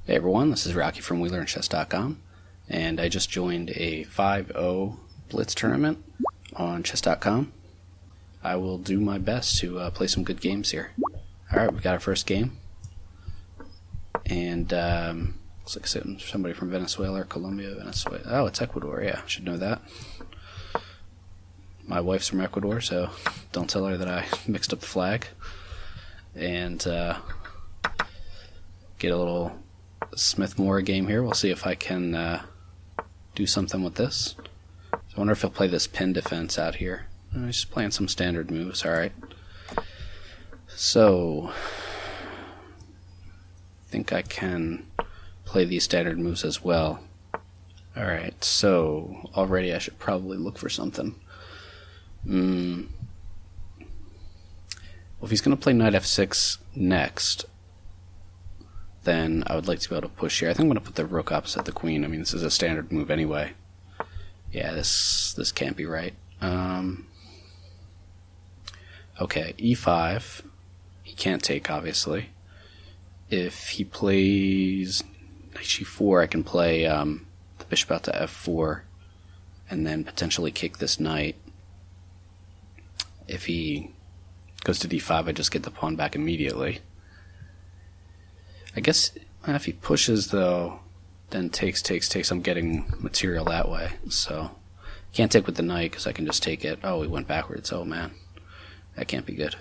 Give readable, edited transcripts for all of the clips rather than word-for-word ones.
Hey everyone, this is Rocky from WeLearnChess.com, and I just joined a 5-0 Blitz tournament on Chess.com. I will do my best to play some good games here. Alright, we got our first game, and looks like somebody from Venezuela or Colombia, Venezuela. Oh, it's Ecuador, yeah, I should know that. My wife's from Ecuador, so don't tell her that I mixed up the flag. And get a little Smith-Morra game here. We'll see if I can do something with this. So I wonder if he'll play this pin defense out here. He's just playing some standard moves. Alright. So I think I can play these standard moves as well. Alright, so already I should probably look for something. Well, if he's going to play knight f6 next, then I would like to be able to push here. I think I'm going to put the rook opposite the queen. I mean, this is a standard move anyway. Yeah, this can't be right. Okay, e5. He can't take, obviously. If he plays knight g4, I can play the bishop out to f4 and then potentially kick this knight. If he goes to d5, I just get the pawn back immediately. I guess if he pushes, though, then takes, I'm getting material that way. So can't take with the knight because I can just take it. Oh, he went backwards. Oh, man. That can't be good.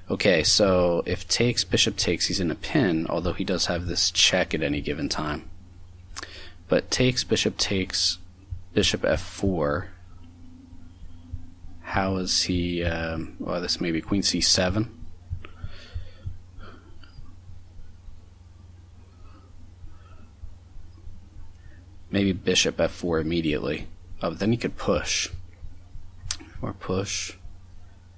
Okay, so if takes, bishop takes, he's in a pin, although he does have this check at any given time. But takes, bishop bishop f4. How is he... well, this may be queen c7. Maybe bishop f4 immediately. Oh, but then he could push. Or push.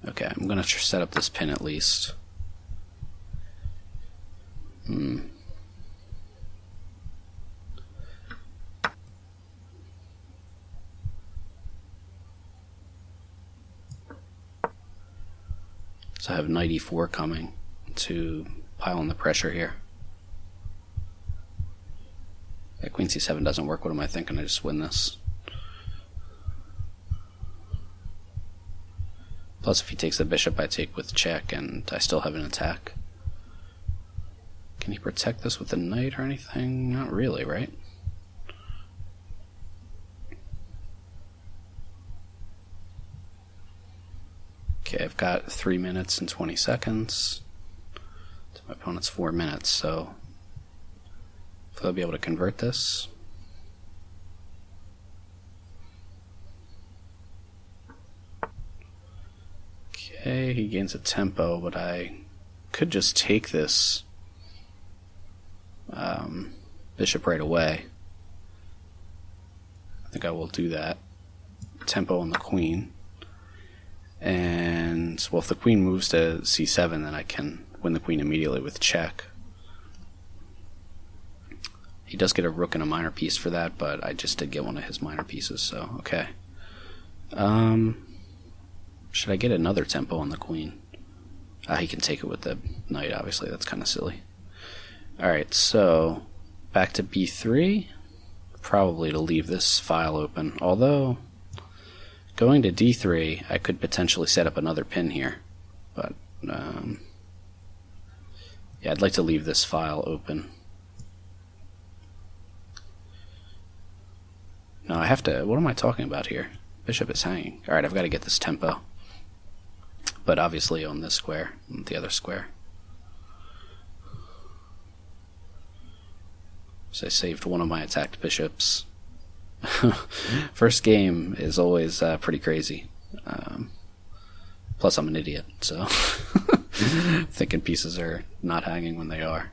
Okay, I'm going to set up this pin at least. So I have knight e4 coming to pile on the pressure here. Yeah, queen c7 doesn't work. What am I thinking? I just win this. Plus, if he takes the bishop, I take with check, and I still have an attack. Can he protect this with a knight or anything? Not really, right? Okay, I've got 3 minutes and 20 seconds. To my opponent's 4 minutes, so if I'll be able to convert this. Okay, he gains a tempo, but I could just take this bishop right away. I think I will do that. Tempo on the queen. And, well, if the queen moves to c7, then I can win the queen immediately with check. He does get a rook and a minor piece for that, but I just did get one of his minor pieces, so okay. Should I get another tempo on the queen? He can take it with the knight, obviously. That's kind of silly. Alright, so back to b3. Probably to leave this file open. Although, going to d3, I could potentially set up another pin here. But, yeah, I'd like to leave this file open. No, I have to... What am I talking about here? Bishop is hanging. Alright, I've got to get this tempo. But obviously on this square, the other square. So I saved one of my attacked bishops. First game is always pretty crazy. Plus I'm an idiot, so thinking pieces are not hanging when they are.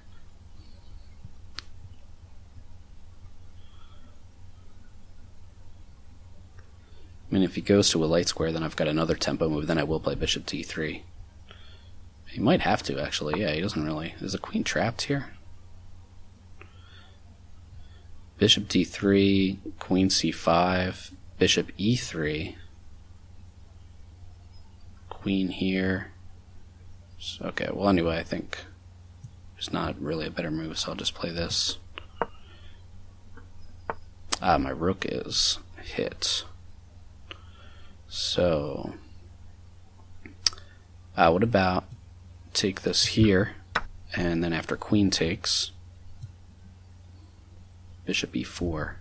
I mean, if he goes to a light square, then I've got another tempo move, then I will play bishop d3. He might have to, actually. Yeah, he doesn't really... Is the queen trapped here? Bishop d3, queen c5, bishop e3, queen here. Okay, well, anyway, I think there's not really a better move, so I'll just play this. My rook is hit. So, what about take this here, and then after queen takes, bishop e4,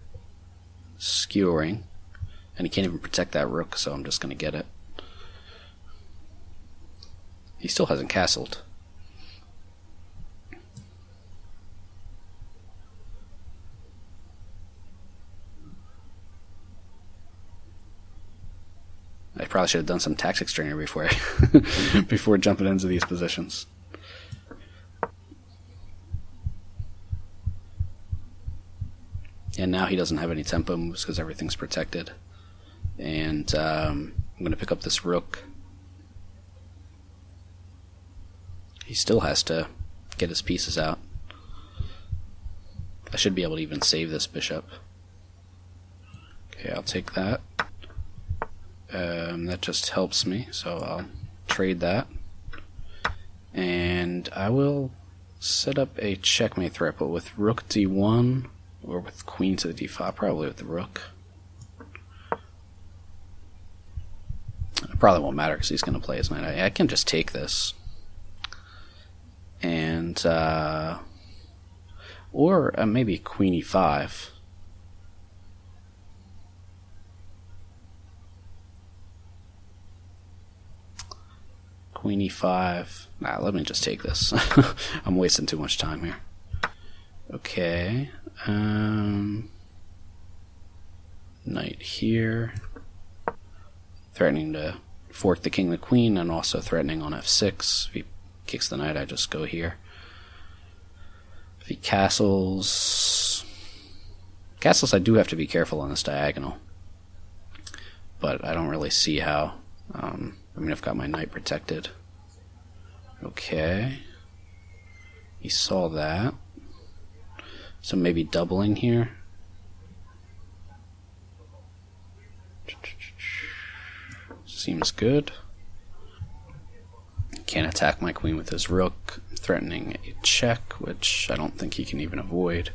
skewering, and he can't even protect that rook, so I'm just going to get it. He still hasn't castled. I probably should have done some tactics training before before jumping into these positions. And now he doesn't have any tempo moves because everything's protected. And I'm going to pick up this rook. He still has to get his pieces out. I should be able to even save this bishop. Okay, I'll take that. That just helps me, so I'll trade that. And I will set up a checkmate threat, but with rook d1 or with queen to the d5, probably with the rook. It probably won't matter because he's going to play his knight. I can just take this. And, or maybe queen e5. Queen e5. Nah, let me just take this. I'm wasting too much time here. Okay. Knight here. Threatening to fork the king and the queen, and also threatening on f6. If he kicks the knight, I just go here. If he castles... Castles, I do have to be careful on this diagonal. But I don't really see how... I mean, I've got my knight protected. Okay. He saw that. So maybe doubling here. Seems good. Can't attack my queen with his rook, threatening a check, which I don't think he can even avoid.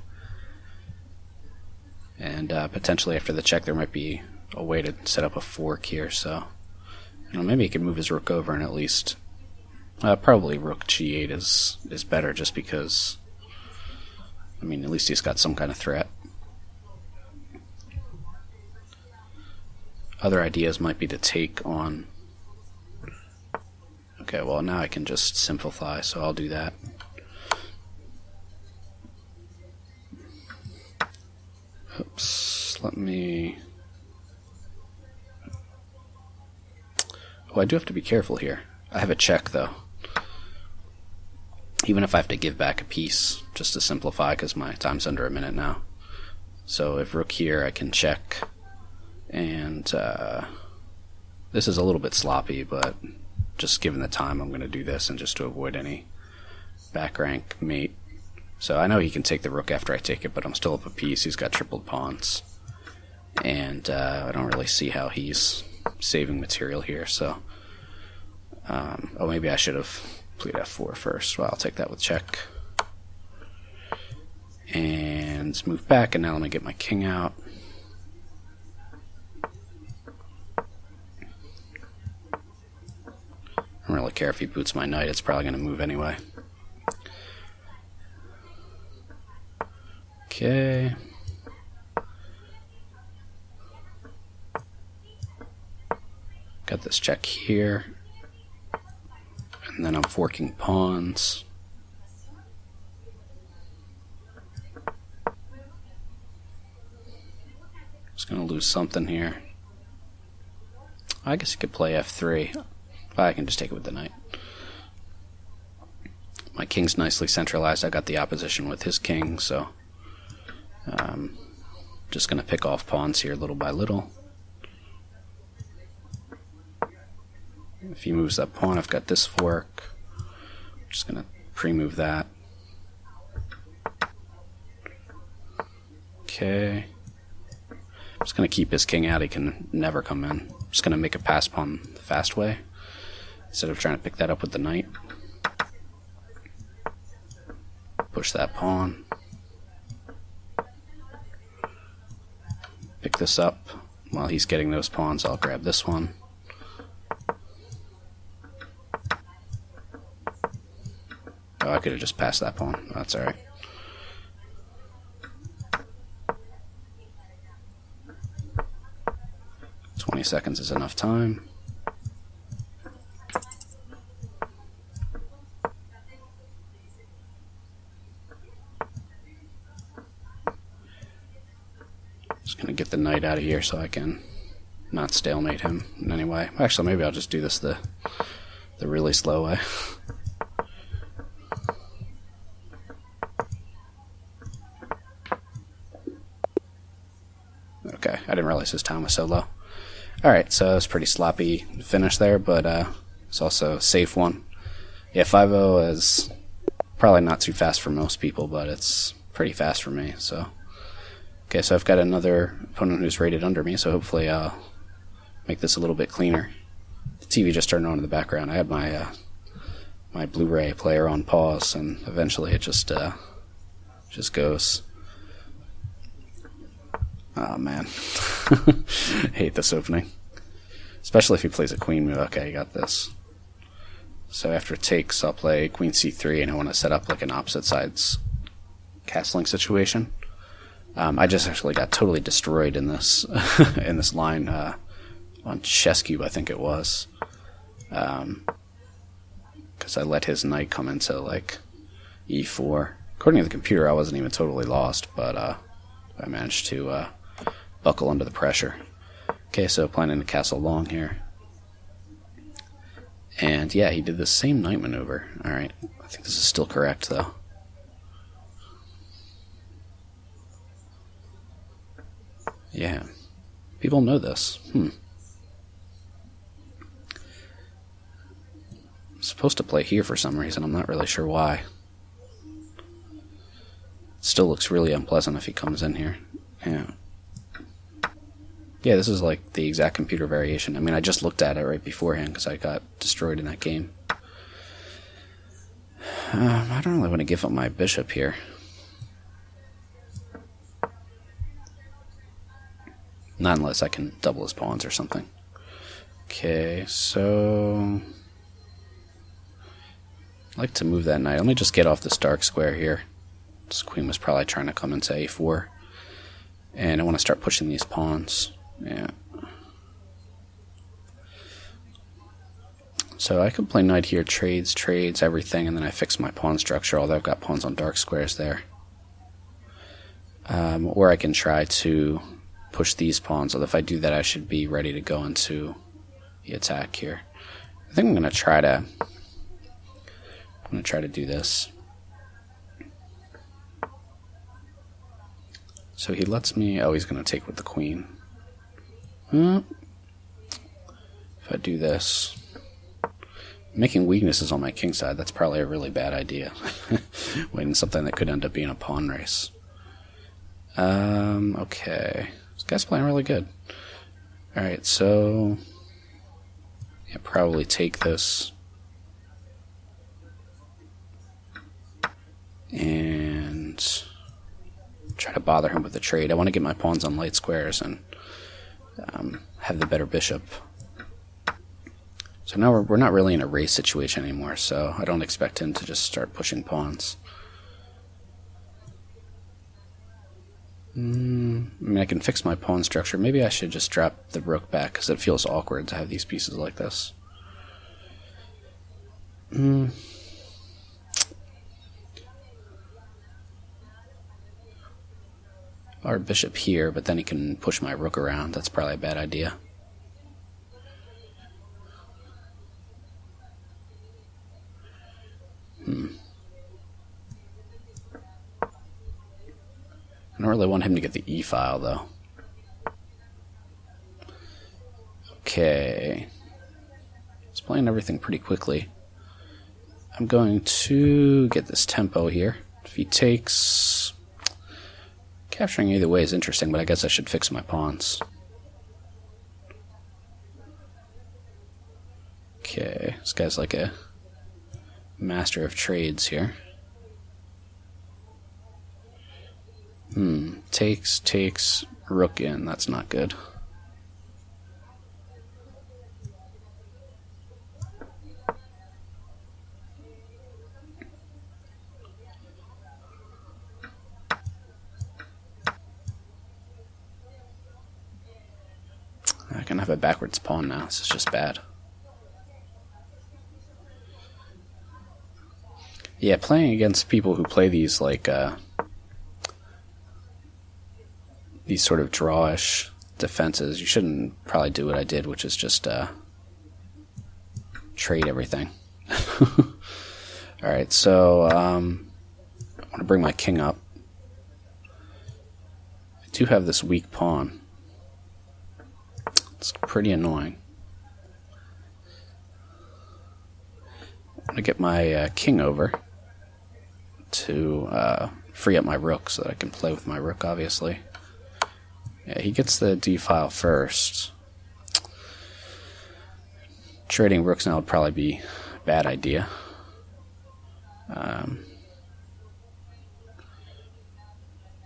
And potentially after the check there might be a way to set up a fork here, so... maybe he could move his rook over and at least... probably rook g8 is better just because... I mean, at least he's got some kind of threat. Other ideas might be to take on... Okay, well now I can just simplify, so I'll do that. Oops, let me... Oh, I do have to be careful here. I have a check, though. Even if I have to give back a piece, just to simplify, because my time's under a minute now. So if rook here, I can check. And this is a little bit sloppy, but just given the time, I'm going to do this, and just to avoid any back rank mate. So I know he can take the rook after I take it, but I'm still up a piece. He's got tripled pawns. And I don't really see how he's saving material here, so... oh, maybe I should have played f4 first. Well, I'll take that with check. And move back, and now let me get my king out. I don't really care if he boots my knight, it's probably going to move anyway. Okay. Got this check here. And then I'm forking pawns. Just going to lose something here. I guess you could play f3. I can just take it with the knight. My king's nicely centralized. I got the opposition with his king, so just going to pick off pawns here little by little. If he moves that pawn, I've got this fork. I'm just going to pre-move that. Okay. I'm just going to keep his king out. He can never come in. I'm just going to make a pass pawn the fast way instead of trying to pick that up with the knight. Push that pawn. pick this up. While he's getting those pawns, I'll grab this one. Oh, I could have just passed that pawn. That's alright. Seconds is enough time. Just gonna get the knight out of here so I can not stalemate him in any way. Actually, maybe I'll just do this the really slow way. Okay, I didn't realize his time was so low. Alright, so it's pretty sloppy finish there, but it's also a safe one. Yeah, 5-0 is probably not too fast for most people, but it's pretty fast for me. So, okay, so I've got another opponent who's rated under me, so hopefully I'll make this a little bit cleaner. The TV just turned on in the background. I had my my Blu-ray player on pause, and eventually it just goes. Oh man, hate this opening. Especially if he plays a queen move. Okay, you got this. So after it takes, I'll play queen c3, and I want to set up like an opposite sides castling situation. I just actually got totally destroyed in this in this line on chess cube, I think it was, because I let his knight come into like e4. According to the computer, I wasn't even totally lost, but I managed to buckle under the pressure. Okay, so planning to castle long here. And yeah, he did the same knight maneuver. Alright, I think this is still correct though. Yeah, people know this. I'm supposed to play here for some reason, I'm not really sure why. It still looks really unpleasant if he comes in here. Yeah. Yeah, this is like the exact computer variation. I mean, I just looked at it right beforehand because I got destroyed in that game. I don't really want to give up my bishop here. Not unless I can double his pawns or something. Okay, so I'd like to move that knight. Let me just get off this dark square here. This queen was probably trying to come into a4. And I want to start pushing these pawns. Yeah. So I could play knight here, trades, everything, and then I fix my pawn structure, although I've got pawns on dark squares there. Or I can try to push these pawns, although if I do that I should be ready to go into the attack here. I think I'm going to try to do this. So he lets me... Oh, he's going to take with the queen. If I do this... Making weaknesses on my king side, that's probably a really bad idea. Waiting something that could end up being a pawn race. Okay. This guy's playing really good. Alright, so... Yeah, probably take this. And... try to bother him with the trade. I want to get my pawns on light squares and have the better bishop. So now we're not really in a race situation anymore, so I don't expect him to just start pushing pawns. I mean, I can fix my pawn structure. Maybe I should just drop the rook back, because it feels awkward to have these pieces like this. Or bishop here, but then he can push my rook around. That's probably a bad idea. I don't really want him to get the e-file, though. Okay. He's playing everything pretty quickly. I'm going to get this tempo here. If he takes... Capturing either way is interesting, but I guess I should fix my pawns. Okay, this guy's like a master of trades here. Takes. rook in. That's not good. I can have a backwards pawn now. This is just bad. Yeah, playing against people who play these like these sort of drawish defenses, you shouldn't probably do what I did, which is just trade everything. Alright, so I want to bring my king up. I do have this weak pawn. It's pretty annoying. I'm going to get my king over to free up my rook so that I can play with my rook, obviously. Yeah, he gets the d-file first. Trading rooks now would probably be a bad idea.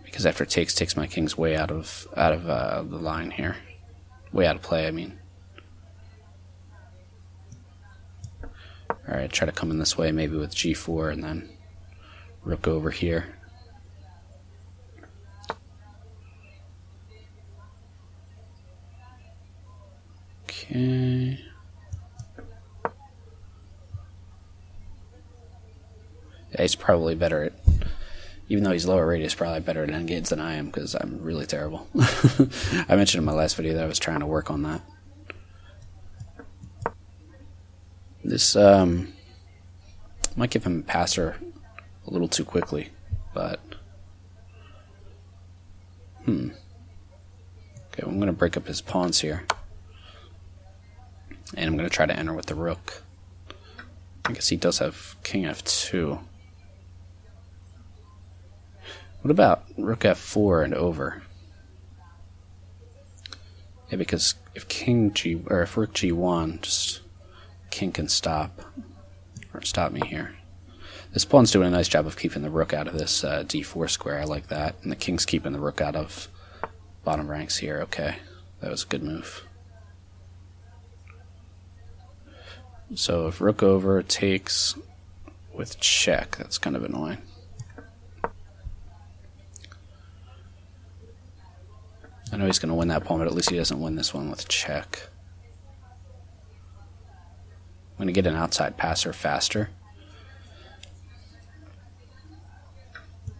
Because after takes my king's way out of the line here. Way out of play, I mean. Alright, try to come in this way, maybe with g4 and then rook over here. Okay. Yeah, he's probably better at, even though he's lower rated, he's probably better at endgames than I am, because I'm really terrible. I mentioned in my last video that I was trying to work on that. This might give him a passer a little too quickly, but okay, I'm going to break up his pawns here, and I'm going to try to enter with the rook. I guess he does have king f2. What about rook f4 and over? Yeah, because if if rook g1, just king can stop me here. This pawn's doing a nice job of keeping the rook out of this d4 square. I like that, and the king's keeping the rook out of bottom ranks here. Okay, that was a good move. So if rook over takes with check, that's kind of annoying. I know he's going to win that pawn, but at least he doesn't win this one with check. I'm going to get an outside passer faster.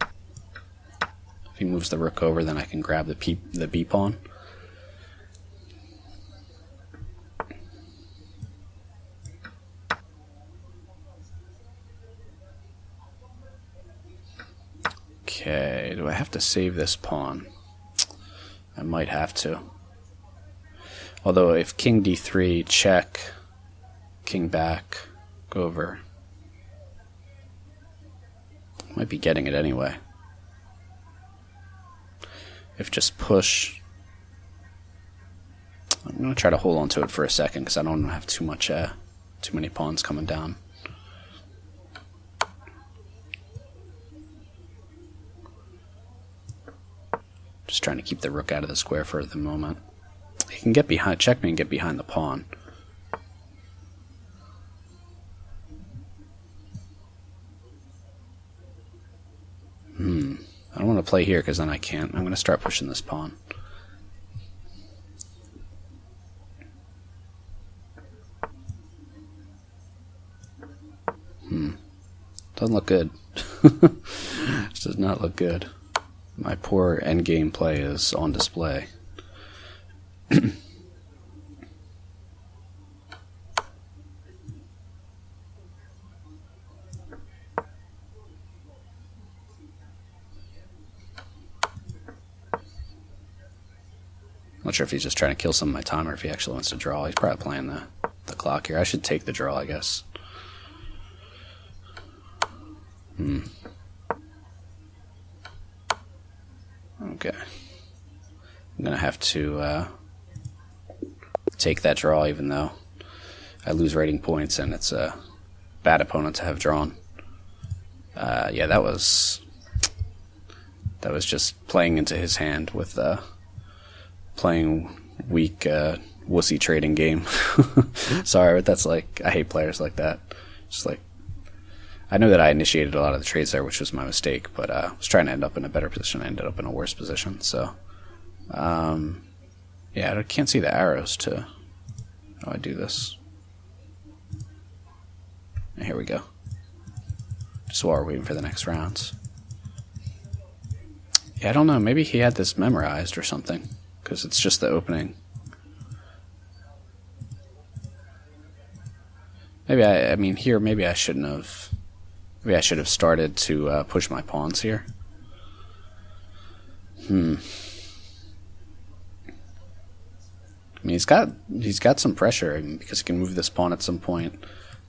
If he moves the rook over, then I can grab the b pawn. Okay, do I have to save this pawn? I might have to. Although if king d3, check, king back, go over. Might be getting it anyway. If just push, I'm going to try to hold on to it for a second because I don't have too many pawns coming down. Just trying to keep the rook out of the square for the moment. He can get behind, check me and get behind the pawn. I don't want to play here because then I can't. I'm going to start pushing this pawn. Doesn't look good. This does not look good. My poor endgame play is on display. Not sure if he's just trying to kill some of my time or if he actually wants to draw. He's probably playing the clock here. I should take the draw, I guess. Okay. I'm going to have to take that draw even though I lose rating points and it's a bad opponent to have drawn. Yeah, that was just playing into his hand with playing weak wussy trading game. Sorry, but that's like, I hate players like that. Just like, I know that I initiated a lot of the trades there, which was my mistake, but I was trying to end up in a better position. I ended up in a worse position. So, yeah, I can't see the arrows to how I do this. And here we go. Just while we're waiting for the next rounds. Yeah, I don't know. Maybe he had this memorized or something, because it's just the opening. Maybe I mean here. Maybe I shouldn't have. Maybe I should have started to push my pawns here. I mean, he's got some pressure, I mean, because he can move this pawn at some point.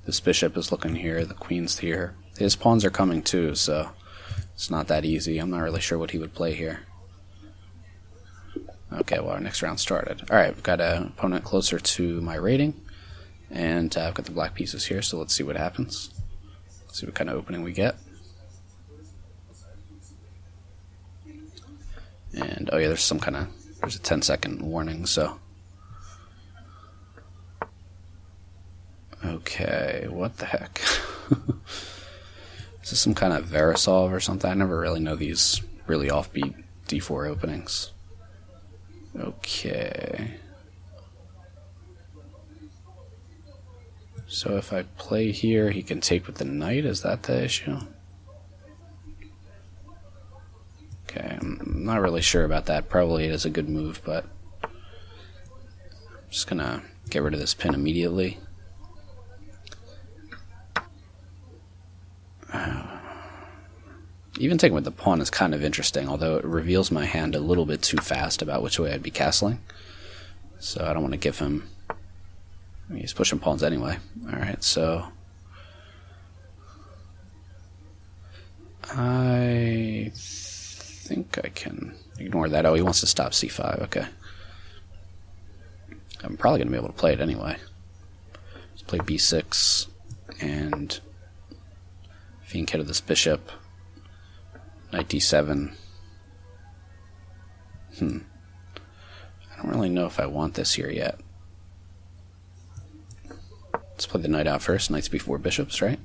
This bishop is looking here. The queen's here. His pawns are coming too, so it's not that easy. I'm not really sure what he would play here. Okay, well, our next round started. All right, we've got an opponent closer to my rating, and I've got the black pieces here. So let's see what happens. Let's see what kind of opening we get. And oh yeah, there's a 10-second warning. So okay, what the heck? Is this some kind of Verisov or something? I never really know these really offbeat d4 openings. Okay. So if I play here, he can take with the knight? Is that the issue? Okay, I'm not really sure about that. Probably it is a good move, but I'm just gonna get rid of this pin immediately. Even taking with the pawn is kind of interesting, although it reveals my hand a little bit too fast about which way I'd be castling. So I don't want to give him... I mean, he's pushing pawns anyway. Alright, so... I think I can ignore that. Oh, he wants to stop c5. Okay. I'm probably going to be able to play it anyway. Let's play b6 and fiend kid of this bishop. Knight d7. I don't really know if I want this here yet. Let's play the knight out first. Knights before bishops, right?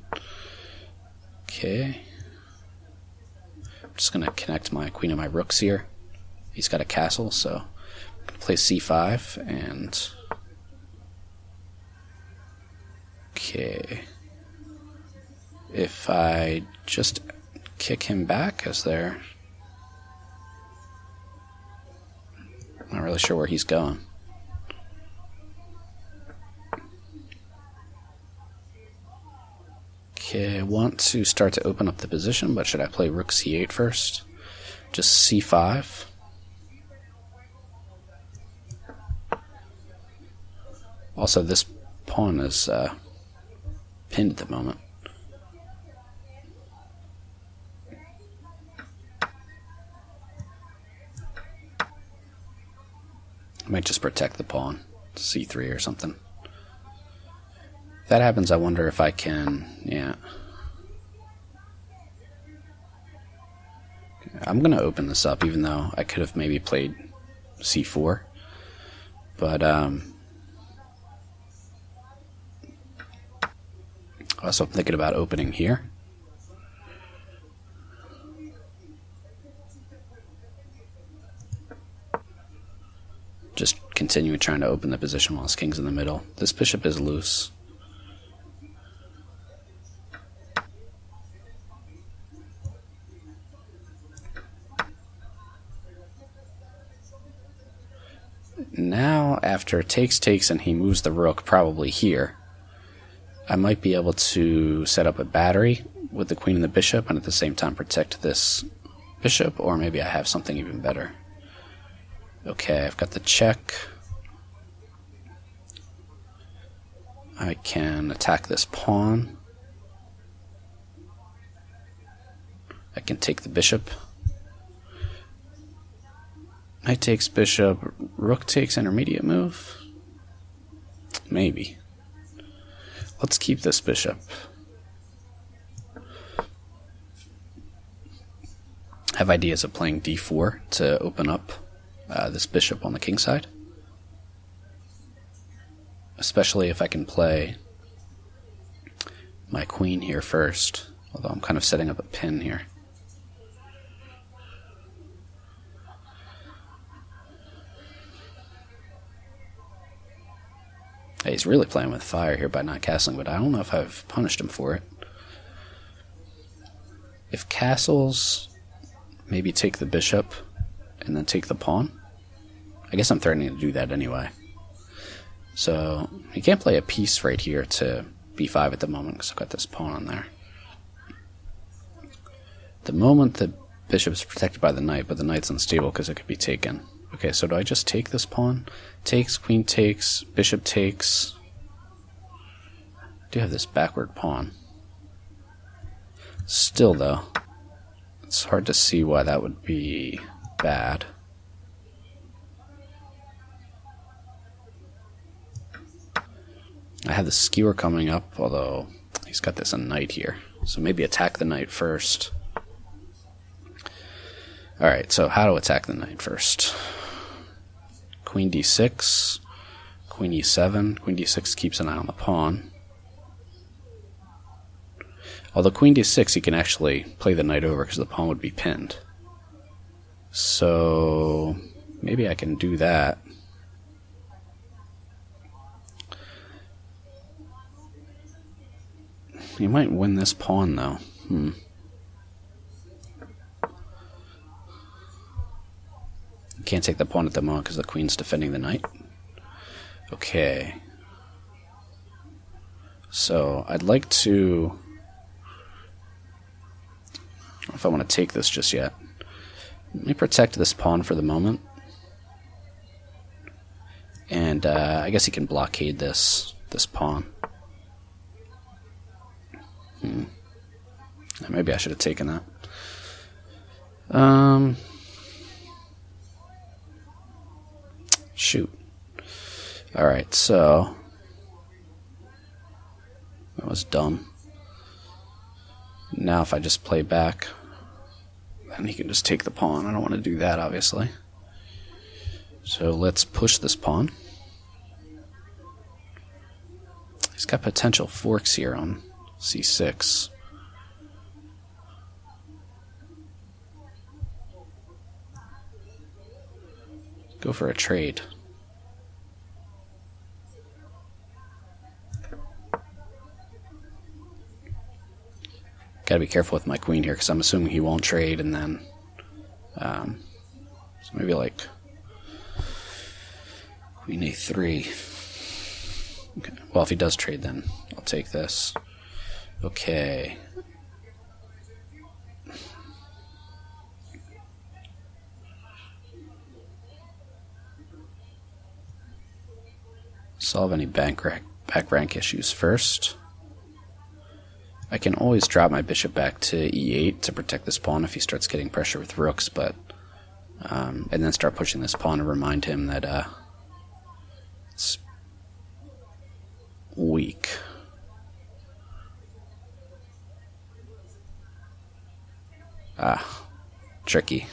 Okay. I'm just going to connect my queen and my rooks here. He's got a castle, so I'm going to play c5 and... Okay. If I just kick him back, is there... I'm not really sure where he's going. Okay, I want to start to open up the position, but should I play rook c8 first? Just c5. Also, this pawn is pinned at the moment. I might just protect the pawn, c3 or something. If that happens, I wonder if I can, yeah. I'm going to open this up, even though I could have maybe played c4. But, also I'm thinking about opening here. Just continue trying to open the position while his king's in the middle. This bishop is loose. Now, after takes, and he moves the rook probably here, I might be able to set up a battery with the queen and the bishop and at the same time protect this bishop, or maybe I have something even better. Okay, I've got the check. I can attack this pawn. I can take the bishop. Knight takes bishop, rook takes intermediate move. Maybe. Let's keep this bishop. I have ideas of playing d4 to open up this bishop on the king side. Especially if I can play my queen here first, although I'm kind of setting up a pin here. Hey, he's really playing with fire here by not castling, but I don't know if I've punished him for it. If castles, maybe take the bishop and then take the pawn. I guess I'm threatening to do that anyway. So he can't play a piece right here to b5 at the moment because I've got this pawn on there. The moment the bishop is protected by the knight, but the knight's unstable because it could be taken. Okay, so do I just take this pawn? Takes, queen takes, bishop takes. I do have this backward pawn. Still, though, it's hard to see why that would be bad. I have the skewer coming up, although he's got this on knight here. So maybe attack the knight first. Alright, so how to attack the knight first. Queen d6, queen e7, queen d6 keeps an eye on the pawn. Although queen d6, he can actually play the knight over because the pawn would be pinned. So maybe I can do that. He might win this pawn, though. Can't take the pawn at the moment because the queen's defending the knight. Okay. So I'd like to... I don't know if I want to take this just yet. Let me protect this pawn for the moment. And I guess he can blockade this pawn. Maybe I should have taken that. Shoot. Alright, so... that was dumb. Now if I just play back, then he can just take the pawn. I don't want to do that, obviously. So let's push this pawn. He's got potential forks here on c6. Go for a trade. Gotta be careful with my queen here because I'm assuming he won't trade, and then so maybe like queen a3. Okay. Well, if he does trade, then I'll take this. Okay. Solve any back rank issues first. I can always drop my bishop back to e8 to protect this pawn if he starts getting pressure with rooks, but and then start pushing this pawn to remind him that it's weak. Tricky.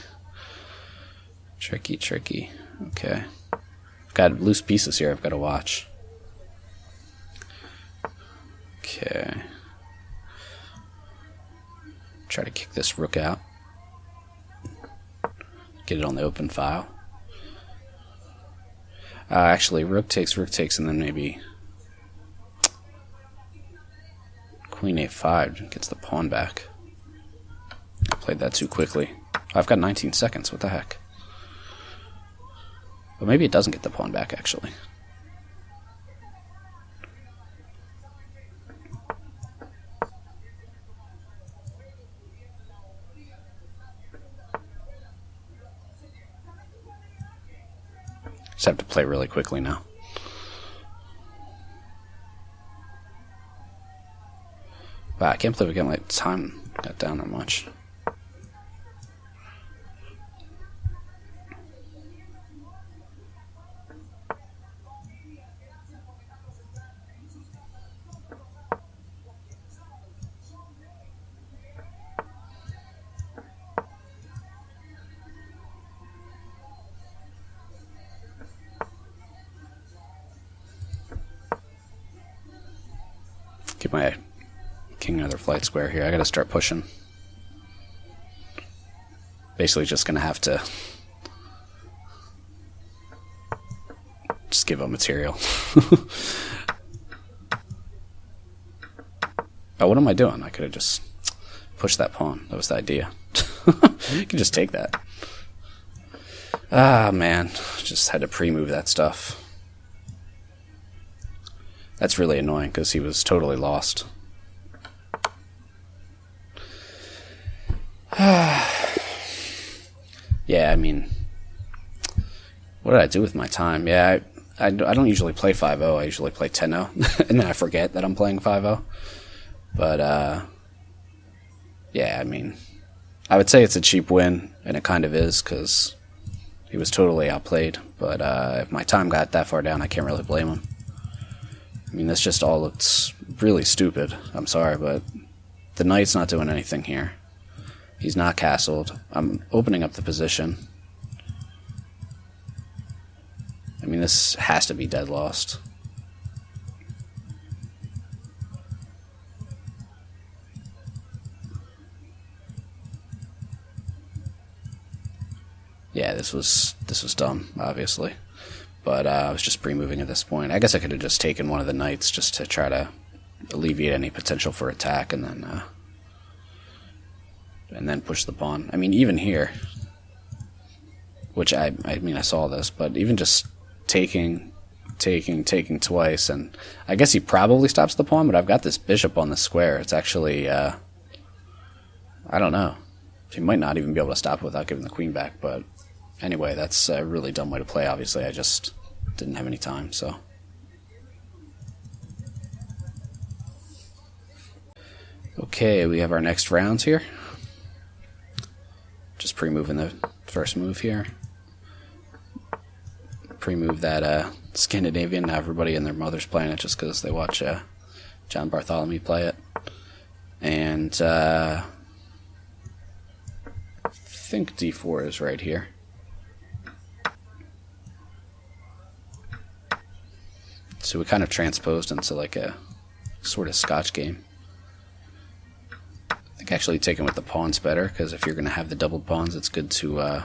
Tricky. Okay. I've got loose pieces here I've got to watch. Okay. Try to kick this rook out. Get it on the open file. Actually, rook takes, and then maybe queen a5 gets the pawn back. I played that too quickly. I've got 19 seconds. What the heck? But maybe it doesn't get the pawn back, actually. Just have to play really quickly now. Wow, I can't believe we got my time got down that much. my king another flight square here. I gotta start pushing. Basically just gonna have to just give up material. Oh, what am I doing? I could have just pushed that pawn. That was the idea. You can just take that. Ah, man. Just had to pre-move that stuff. That's really annoying because he was totally lost. Yeah, I mean, what did I do with my time? Yeah, I don't usually play 5-0. I usually play 10-0. And then I forget that I'm playing 5-0. But, yeah, I mean, I would say it's a cheap win, and it kind of is, because he was totally outplayed. But if my time got that far down, I can't really blame him. I mean, this just all looks really stupid. I'm sorry, but the knight's not doing anything here. He's not castled. I'm opening up the position. I mean, this has to be dead lost. Yeah, this was dumb, obviously. But I was just pre-moving at this point. I guess I could have just taken one of the knights just to try to alleviate any potential for attack, and then push the pawn. I mean, even here, which I mean, I saw this, but even just taking twice, and I guess he probably stops the pawn, but I've got this bishop on the square. It's actually, I don't know. He might not even be able to stop it without giving the queen back, but anyway, that's a really dumb way to play, obviously. I just didn't have any time, so. Okay, we have our next rounds here. Just pre-moving the first move here. Pre-move that Scandinavian. Now everybody and their mother's playing it just because they watch John Bartholomew play it. And I think d4 is right here. So we kind of transposed into like a sort of Scotch game. I think actually taking with the pawns better, because if you're going to have the doubled pawns, it's good to...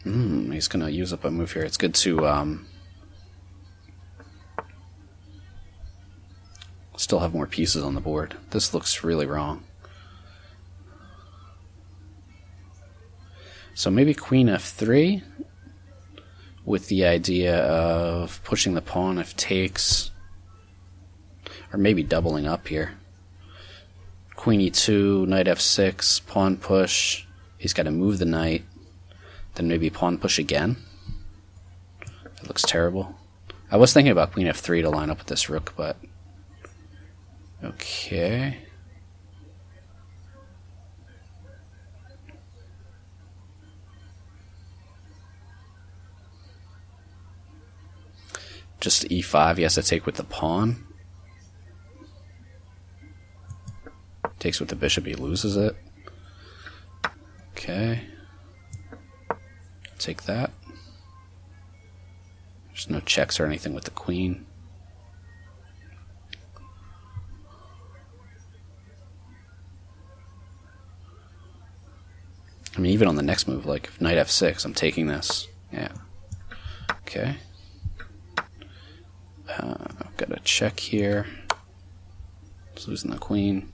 he's going to use up a move here. It's good to still have more pieces on the board. This looks really wrong. So maybe queen f3 with the idea of pushing the pawn if takes, or maybe doubling up here. Queen e2, knight f6, pawn push. He's got to move the knight. Then maybe pawn push again. That looks terrible. I was thinking about queen f3 to line up with this rook, but okay. Just e5, he has to take with the pawn. Takes with the bishop, he loses it. Okay. Take that. There's no checks or anything with the queen. I mean, even on the next move, like if knight f6, I'm taking this. Yeah. Okay. I've got a check here. Just losing the queen.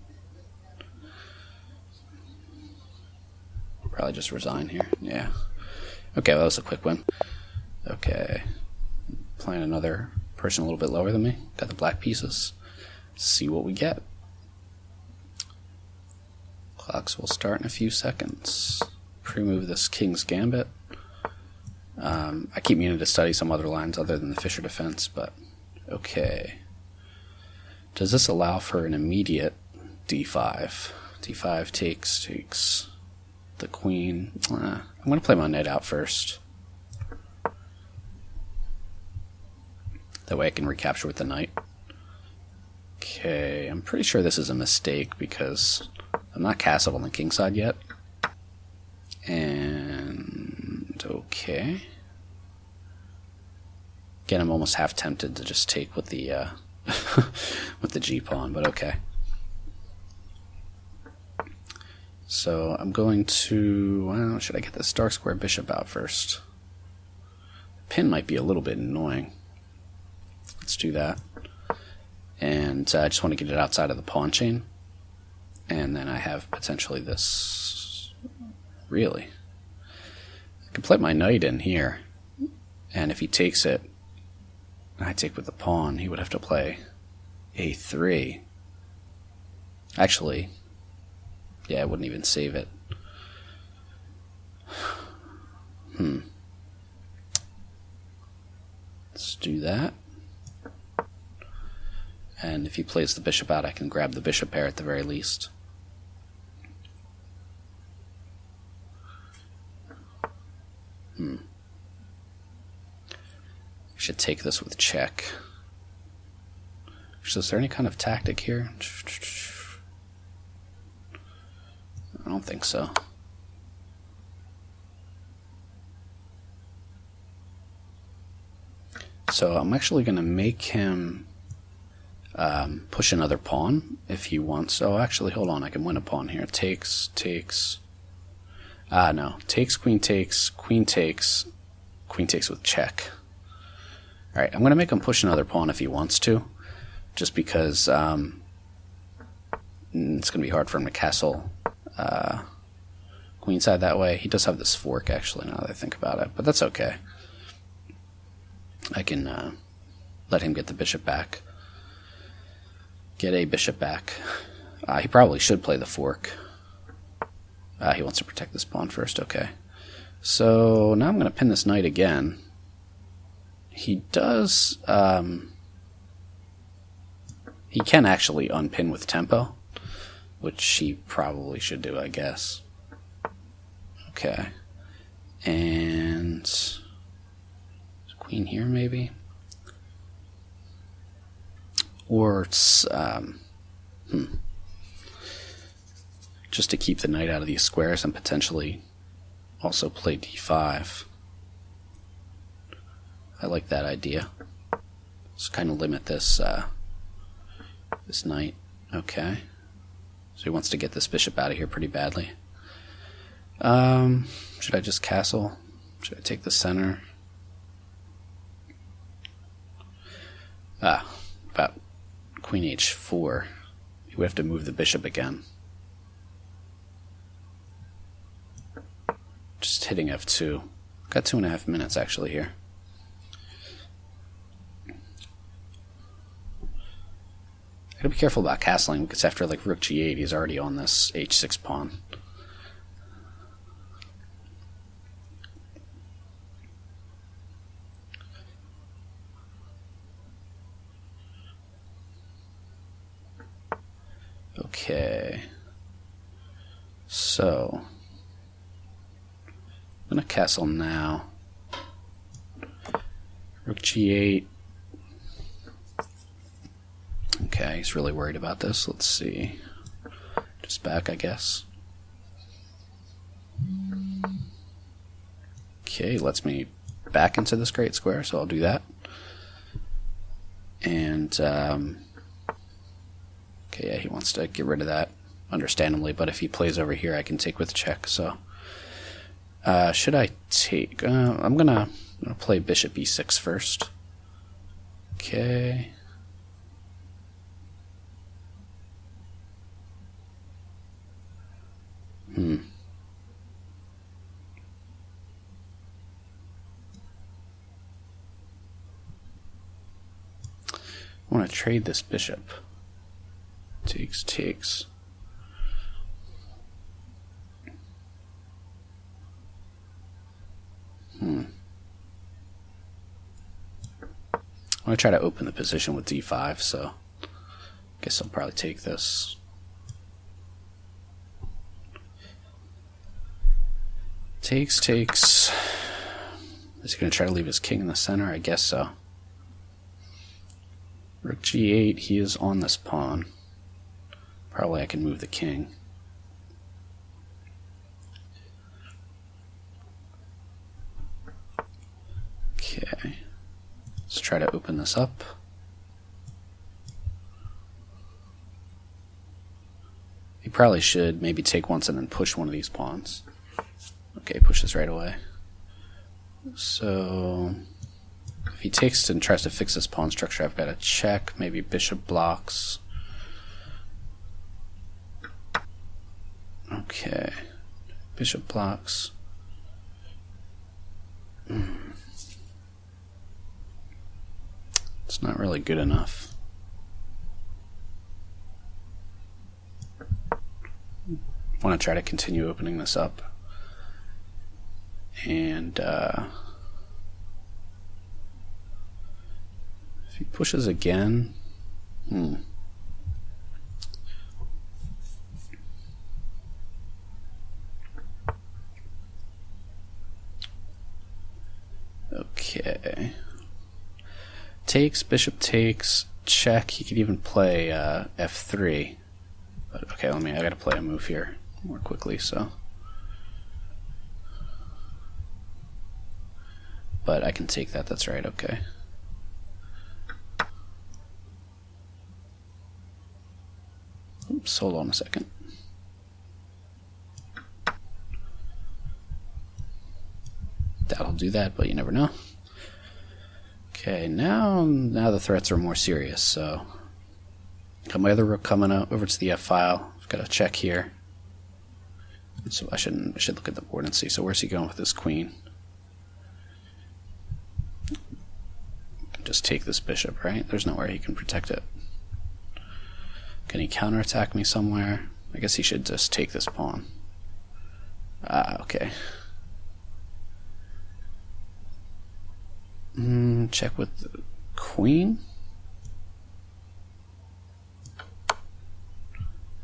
Probably just resign here. Yeah. Okay, well, that was a quick win. Okay. Playing another person a little bit lower than me. Got the black pieces. See what we get. Clocks will start in a few seconds. Pre-move this King's Gambit. I keep meaning to study some other lines other than the Fisher defense, but okay. Does this allow for an immediate d5? d5 takes the queen. I'm going to play my knight out first. That way I can recapture with the knight. Okay, I'm pretty sure this is a mistake because I'm not castled on the king side yet. And okay. Again, I'm almost half tempted to just take with the with the g-pawn, but okay. So I'm going to, well, should I get this dark square bishop out first? Pin might be a little bit annoying. Let's do that. And I just want to get it outside of the pawn chain. And then I have potentially this. Really? I can play my knight in here. And if he takes it, I take with the pawn, he would have to play a3. Actually, yeah, I wouldn't even save it. Let's do that. And if he plays the bishop out, I can grab the bishop pair at the very least. I should take this with check. So is there any kind of tactic here? I don't think so. So I'm actually going to make him push another pawn if he wants. Oh, actually, hold on. I can win a pawn here. Takes. No. Takes, queen takes with check. Alright, I'm going to make him push another pawn if he wants to, just because it's going to be hard for him to castle queenside that way. He does have this fork, actually, now that I think about it, but that's okay. I can let him get the bishop back. Get a bishop back. He probably should play the fork. He wants to protect this pawn first, okay. So now I'm going to pin this knight again. He does, he can actually unpin with tempo, which he probably should do, I guess. Okay. And queen here, maybe? Or, just to keep the knight out of these squares and potentially also play d5. I like that idea. Just kind of limit this this knight. Okay. So he wants to get this bishop out of here pretty badly. Should I just castle? Should I take the center? About queen h4. You would have to move the bishop again. Just hitting f2. Got 2.5 minutes actually here. I gotta be careful about castling because after like rook g8, he's already on this h6 pawn. Okay. So I'm gonna castle now. Rook g8. Okay, he's really worried about this. Let's see. Just back, I guess. Okay, lets me back into this great square, so I'll do that. And, okay, yeah, he wants to get rid of that, understandably, but if he plays over here, I can take with check, so. Should I take? I'm gonna play bishop e6 first. Okay. I want to trade this bishop. Takes. I want to try to open the position with d5, so I guess I'll probably take this. Takes. Is he going to try to leave his king in the center? I guess so. Rook g8, he is on this pawn. Probably I can move the king. try to open this up. He probably should maybe take once and then push one of these pawns. Okay, pushes right away. So if he takes and tries to fix this pawn structure, I've got to check. Maybe bishop blocks. Okay, bishop blocks. It's not really good enough. I want to try to continue opening this up. And if he pushes again, okay. Takes, bishop takes, check. He could even play f3. But okay, I gotta play a move here more quickly, so. But I can take that, that's right, okay. Oops, hold on a second. That'll do that, but you never know. Okay, now the threats are more serious, so got my other rook coming over to the f file. I've got a check here. So I should look at the board and see. So where's he going with this queen? Just take this bishop, right? There's nowhere he can protect it. Can he counterattack me somewhere? I guess he should just take this pawn. Okay. Check with the queen.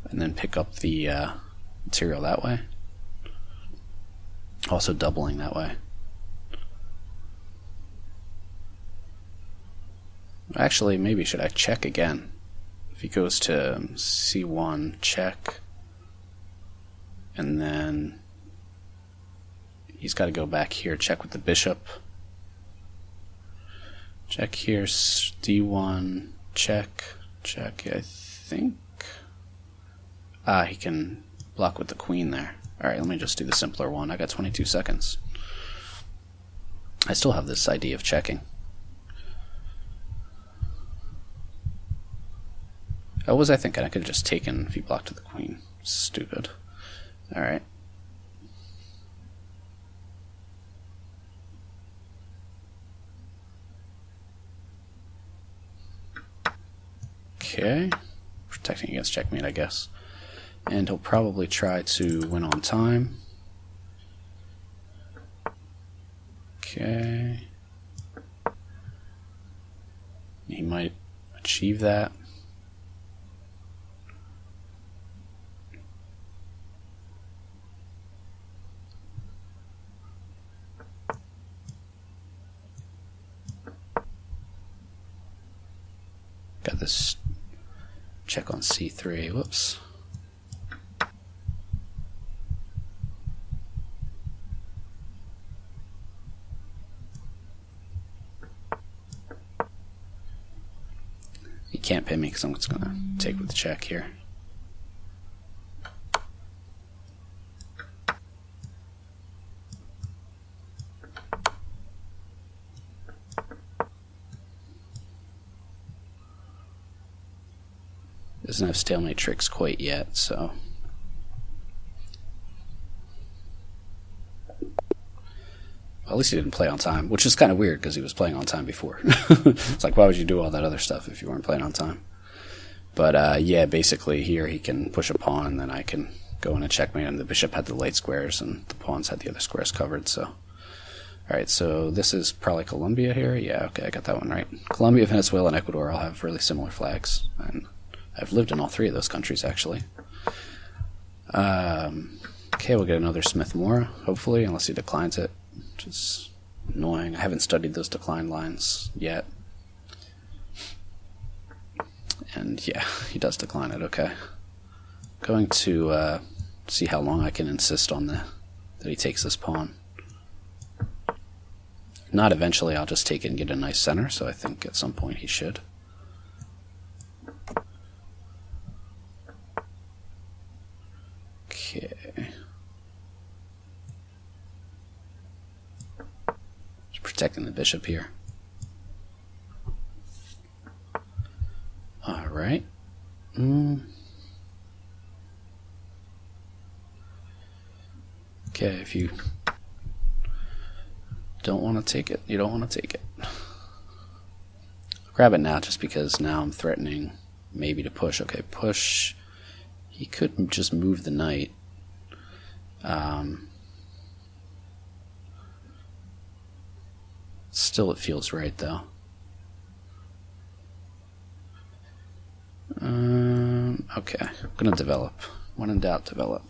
And then pick up the material that way. Also doubling that way. Actually, maybe should I check again? If he goes to c1, check. And then he's got to go back here, check with the bishop. Check here, d1, check, check, I think. He can block with the queen there. Alright, let me just do the simpler one. I got 22 seconds. I still have this idea of checking. What was I thinking? I could have just taken if he blocked with the queen. Stupid. Alright. Okay, protecting against checkmate, I guess. And he'll probably try to win on time. Okay. He might achieve that. Got this check on c3. Whoops. He can't pin me because I'm just going to take with the check here. Doesn't have stalemate tricks quite yet, so. At least he didn't play on time, which is kind of weird because he was playing on time before. It's like, why would you do all that other stuff if you weren't playing on time? But yeah, basically here he can push a pawn, and then I can go in and checkmate, and the bishop had the late squares, and the pawns had the other squares covered, so. Alright, so this is probably Colombia here. Yeah, okay, I got that one right. Colombia, Venezuela, and Ecuador all have really similar flags, and I've lived in all three of those countries, actually. Okay, we'll get another Smith-Morra, hopefully, unless he declines it, which is annoying. I haven't studied those decline lines yet. And yeah, he does decline it, okay. Going to see how long I can insist on that he takes this pawn. not eventually, I'll just take it and get a nice center, so I think at some point he should. Okay. Just protecting the bishop here. Alright. Okay, if you don't want to take it, you don't want to take it. I'll grab it now just because now I'm threatening maybe to push. Okay, push. He could just move the knight. Still, it feels right though. Okay, I'm gonna develop. When in doubt, develop.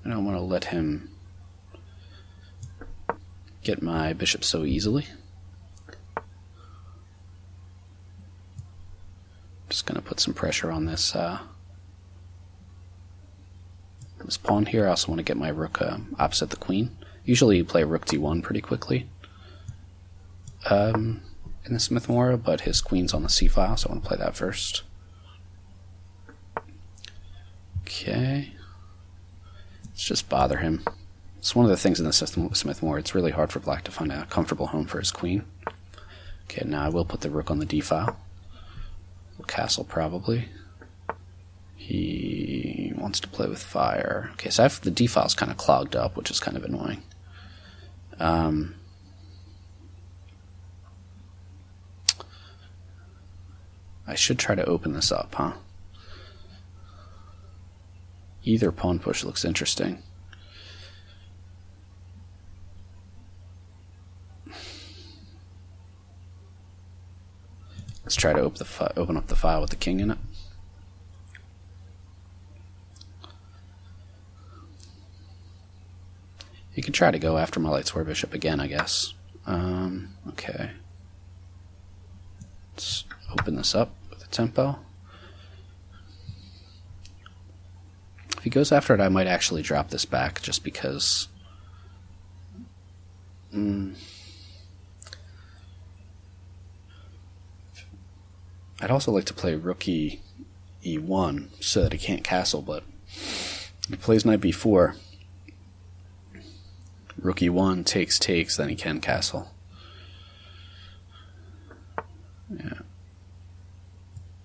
I don't want to let him get my bishop so easily. Just going to put some pressure on this this pawn here. I also want to get my rook opposite the queen. Usually you play rook d1 pretty quickly in the Smith-Morra, but his queen's on the c-file, so I want to play that first. Okay. Let's just bother him. It's one of the things in the system Smith-Morra. It's really hard for black to find a comfortable home for his queen. Okay, now I will put the rook on the d-file. Castle probably. He wants to play with fire. Okay, so the d-file's kind of clogged up, which is kind of annoying. I should try to open this up, huh? Either pawn push looks interesting. Let's try to open up the file with the king in it. You could try to go after my light square bishop again, I guess. Okay. Let's open this up with a tempo. If he goes after it, I might actually drop this back just because... I'd also like to play rook e1 so that he can't castle, but if he plays knight b4, rook e1 takes, then he can castle. Yeah.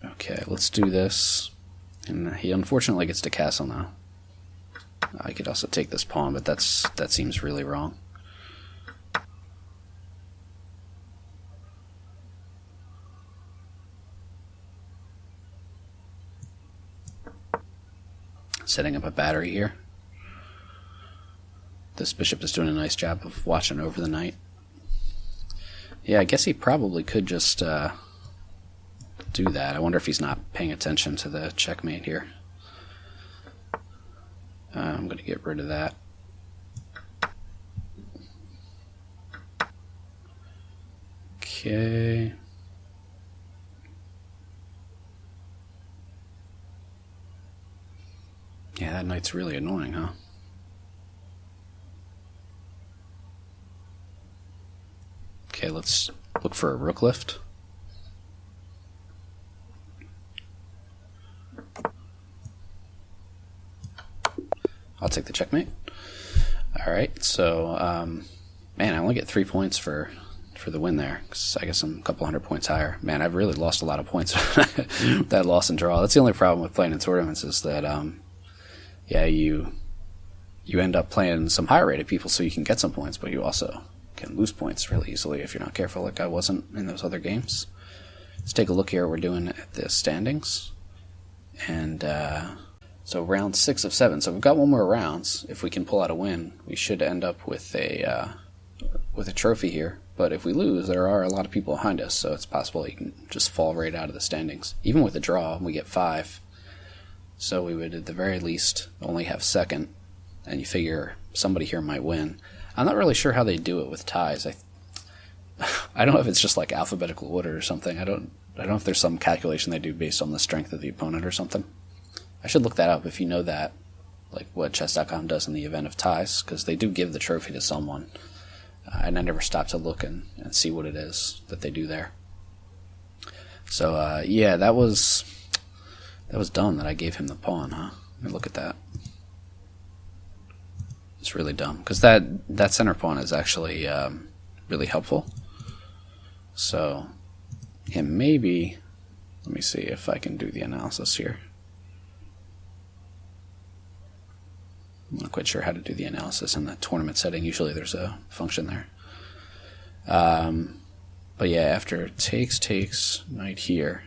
Okay, let's do this. And he unfortunately gets to castle now. I could also take this pawn, but that seems really wrong. Setting up a battery here. This bishop is doing a nice job of watching over the knight. Yeah, I guess he probably could just do that. I wonder if he's not paying attention to the checkmate here. I'm going to get rid of that. Okay. Yeah, that knight's really annoying, huh? Okay, let's look for a rook lift. I'll take the checkmate. Alright, so, man, I only get 3 points for the win there. 'Cause I guess I'm a couple hundred points higher. Man, I've really lost a lot of points with that loss and draw. That's the only problem with playing in tournaments is that, yeah, you end up playing some higher rated people so you can get some points, but you also can lose points really easily if you're not careful, like I wasn't in those other games. Let's take a look here what we're doing at the standings. And so round 6 of 7. So we've got one more rounds. If we can pull out a win, we should end up with a trophy here. But if we lose, there are a lot of people behind us, so it's possible you can just fall right out of the standings. Even with a draw, we get 5. So we would, at the very least, only have second, and you figure somebody here might win. I'm not really sure how they do it with ties. I don't know if it's just like alphabetical order or something. I don't know if there's some calculation they do based on the strength of the opponent or something. I should look that up if you know that, like what chess.com does in the event of ties, because they do give the trophy to someone. And I never stop to look and see what it is that they do there. So, yeah, that was dumb that I gave him the pawn, huh? Let me look at that. It's really dumb, because that center pawn is actually really helpful. So, yeah, maybe, let me see if I can do the analysis here. I'm not quite sure how to do the analysis in the tournament setting. Usually there's a function there. But yeah, after takes, knight here.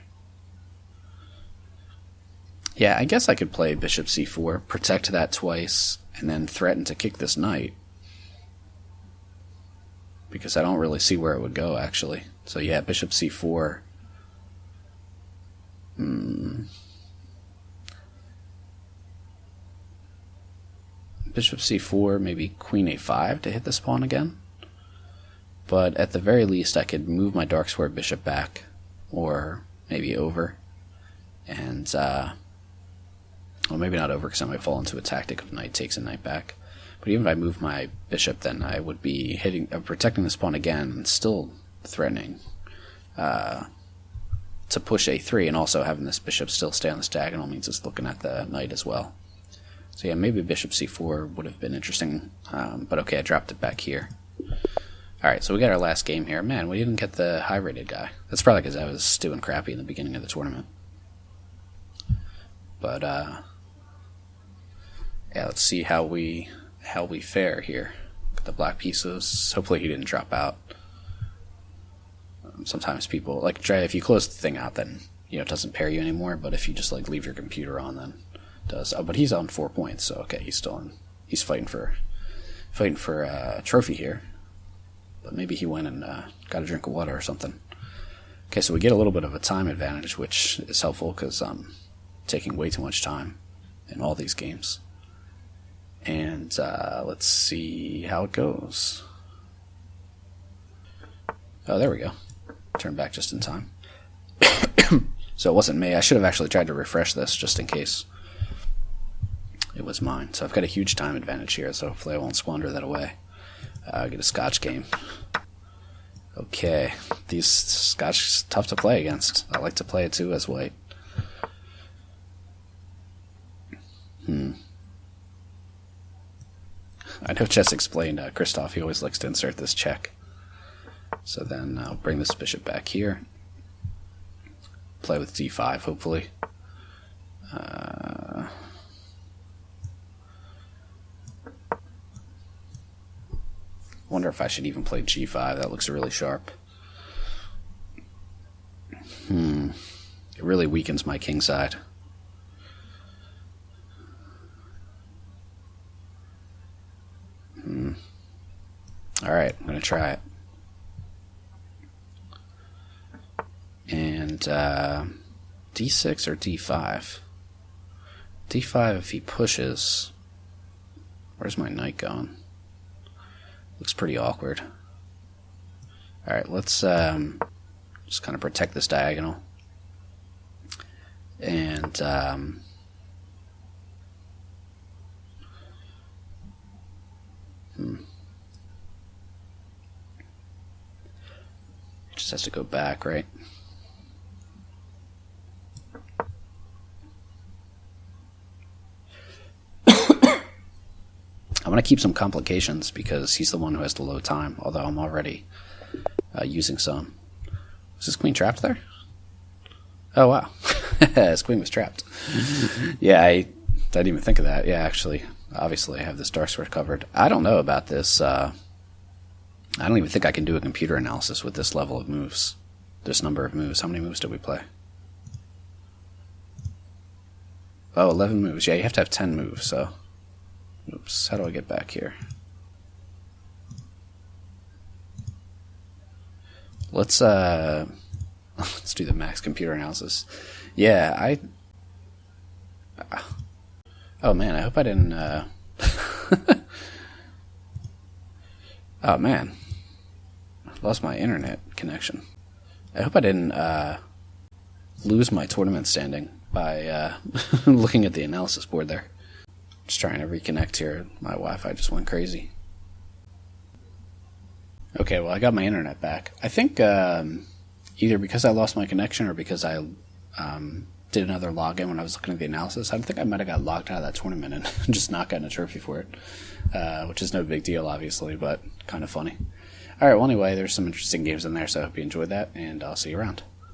Yeah, I guess I could play bishop c4, protect that twice, and then threaten to kick this knight. Because I don't really see where it would go, actually. So yeah, bishop c4. Bishop c4, maybe queen a5 to hit this pawn again. But at the very least, I could move my dark square bishop back, or maybe over. And, well, maybe not over, because I might fall into a tactic of knight takes and knight back. But even if I move my bishop, then I would be protecting this pawn again, and still threatening to push a3, and also having this bishop still stay on this diagonal means it's looking at the knight as well. So yeah, maybe bishop c4 would have been interesting, but okay, I dropped it back here. Alright, so we got our last game here. Man, we didn't get the high-rated guy. That's probably because I was doing crappy in the beginning of the tournament. But, yeah, let's see how we fare here. Got the black pieces. Hopefully he didn't drop out. Sometimes people, like, if you close the thing out, then, you know, it doesn't pair you anymore, but if you just, like, leave your computer on, then it does. Oh, but he's on 4 points, so okay, he's still in. He's fighting for a trophy here. But maybe he went and got a drink of water or something. Okay, so we get a little bit of a time advantage, which is helpful because I'm taking way too much time in all these games. And let's see how it goes. Oh, there we go. Turn back just in time. So it wasn't me. I should have actually tried to refresh this just in case it was mine. So I've got a huge time advantage here, so hopefully I won't squander that away. Get a Scotch game. Okay, these Scotch tough to play against. I like to play it too as white. I know Chess explained, Christoph, he always likes to insert this check. So then I'll bring this bishop back here. Play with d5, hopefully. Wonder if I should even play g5. That looks really sharp. It really weakens my king side. Alright, I'm going to try it. And d6 or d5? d5 if he pushes. Where's my knight going? Looks pretty awkward. Alright, let's just kind of protect this diagonal. And just has to go back, right? I want to keep some complications because he's the one who has the low time, although I'm already using some. Was his queen trapped there? Oh, wow. His queen was trapped. Yeah, I didn't even think of that. Yeah, actually, obviously I have this dark sword covered. I don't know about this. I don't even think I can do a computer analysis with this level of moves. This number of moves. How many moves did we play? Oh, 11 moves. Yeah, you have to have 10 moves, so... Oops, how do I get back here? Let's do the max computer analysis. Yeah, oh man, I hope I didn't oh man. Lost my internet connection. I hope I didn't lose my tournament standing by looking at the analysis board there. Just trying to reconnect here. My Wi-Fi just went crazy. Okay, well, I got my internet back. I think either because I lost my connection or because I did another login when I was looking at the analysis, I think I might have got logged out of that tournament and just not gotten a trophy for it, which is no big deal, obviously, but kind of funny. All right, well, anyway, there's some interesting games in there, so I hope you enjoyed that, and I'll see you around.